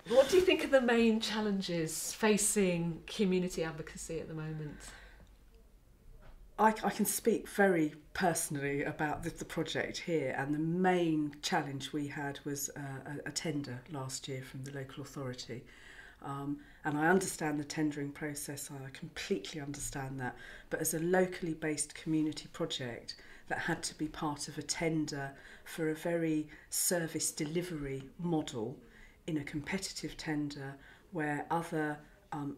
What do you think are the main challenges facing community advocacy at the moment? I can speak very personally about the project here, and the main challenge we had was a tender last year from the local authority. And I understand the tendering process, I completely understand that, but as a locally based community project that had to be part of a tender for a very service delivery model in a competitive tender where other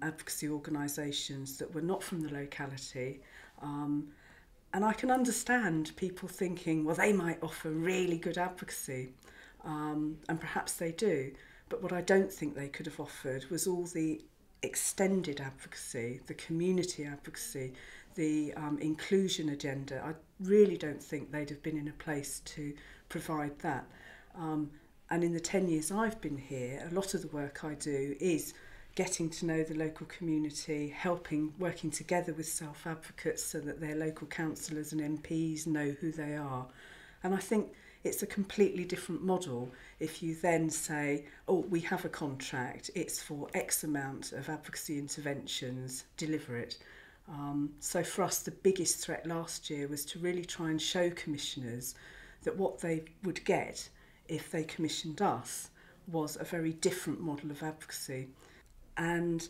advocacy organisations that were not from the locality, and I can understand people thinking, well, they might offer really good advocacy, and perhaps they do. But what I don't think they could have offered was all the extended advocacy, the community advocacy, the inclusion agenda. I really don't think they'd have been in a place to provide that. And in the 10 years I've been here, a lot of the work I do is getting to know the local community, helping, working together with self-advocates so that their local councillors and MPs know who they are. And I think it's a completely different model if you then say, oh, we have a contract, it's for X amount of advocacy interventions, deliver it. So for us, the biggest threat last year was to really try and show commissioners that what they would get if they commissioned us was a very different model of advocacy. And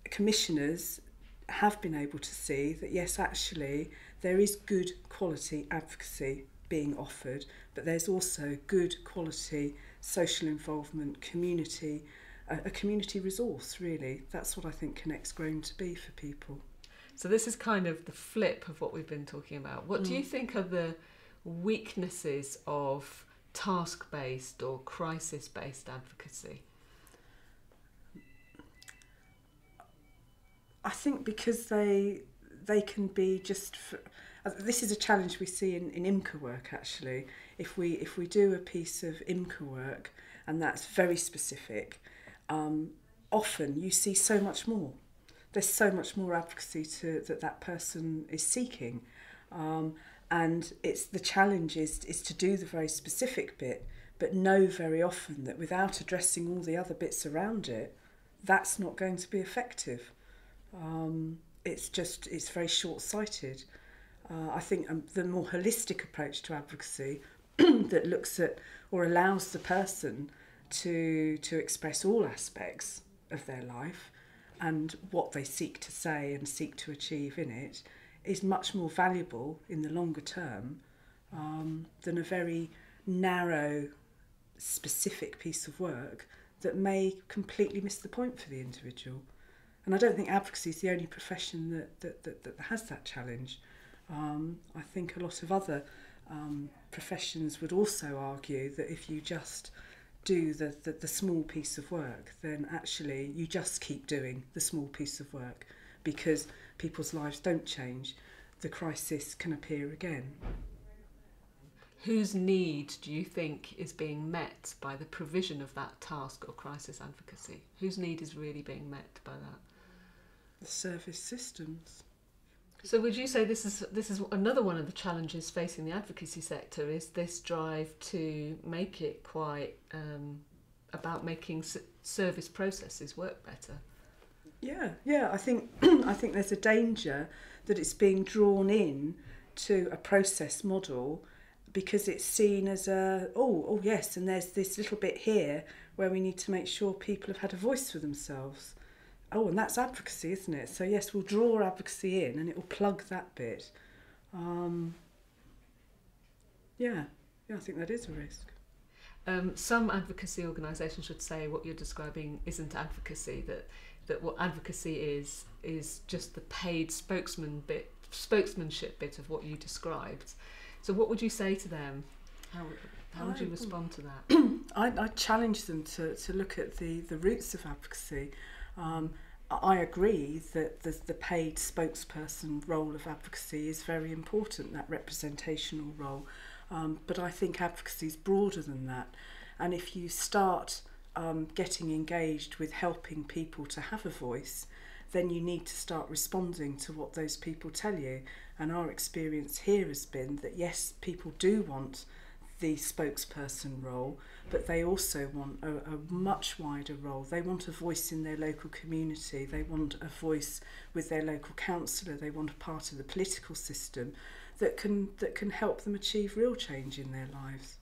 commissioners have been able to see that yes, actually there is good quality advocacy being offered, but there's also good quality social involvement, community, a community resource really. That's what I think Connect's grown to be for people. So this is kind of the flip of what we've been talking about. What do you think are the weaknesses of task-based or crisis-based advocacy? I think because they can be just... this is a challenge we see in IMCA work actually. If we do a piece of IMCA work and that's very specific, often you see so much more. There's so much more advocacy that person is seeking. And it's the challenge is to do the very specific bit, but know very often that without addressing all the other bits around it, that's not going to be effective. It's very short-sighted. I think the more holistic approach to advocacy that looks at or allows the person to express all aspects of their life and what they seek to say and seek to achieve in it is much more valuable in the longer term than a very narrow, specific piece of work that may completely miss the point for the individual. And I don't think advocacy is the only profession that has that challenge. I think a lot of other professions would also argue that if you just do the small piece of work, then actually you just keep doing the small piece of work because people's lives don't change. The crisis can appear again. Whose need do you think is being met by the provision of that task or crisis advocacy? Whose need is really being met by that? The service systems. So would you say this is another one of the challenges facing the advocacy sector, is this drive to make it quite about making service processes work better? Yeah. I think there's a danger that it's being drawn in to a process model because it's seen as oh yes, and there's this little bit here where we need to make sure people have had a voice for themselves. Oh, and that's advocacy, isn't it? So yes, we'll draw advocacy in and it will plug that bit. Yeah, I think that is a risk. Some advocacy organisations should say what you're describing isn't advocacy, that what advocacy is just the paid spokesmanship bit of what you described. So what would you say to them? How would you respond to that? I challenge them to look at the roots of advocacy. I agree that the paid spokesperson role of advocacy is very important, that representational role. But I think advocacy is broader than that. And if you start getting engaged with helping people to have a voice, then you need to start responding to what those people tell you. And our experience here has been that yes, people do want the spokesperson role, but they also want a much wider role. They want a voice in their local community, they want a voice with their local councillor, they want a part of the political system that can help them achieve real change in their lives.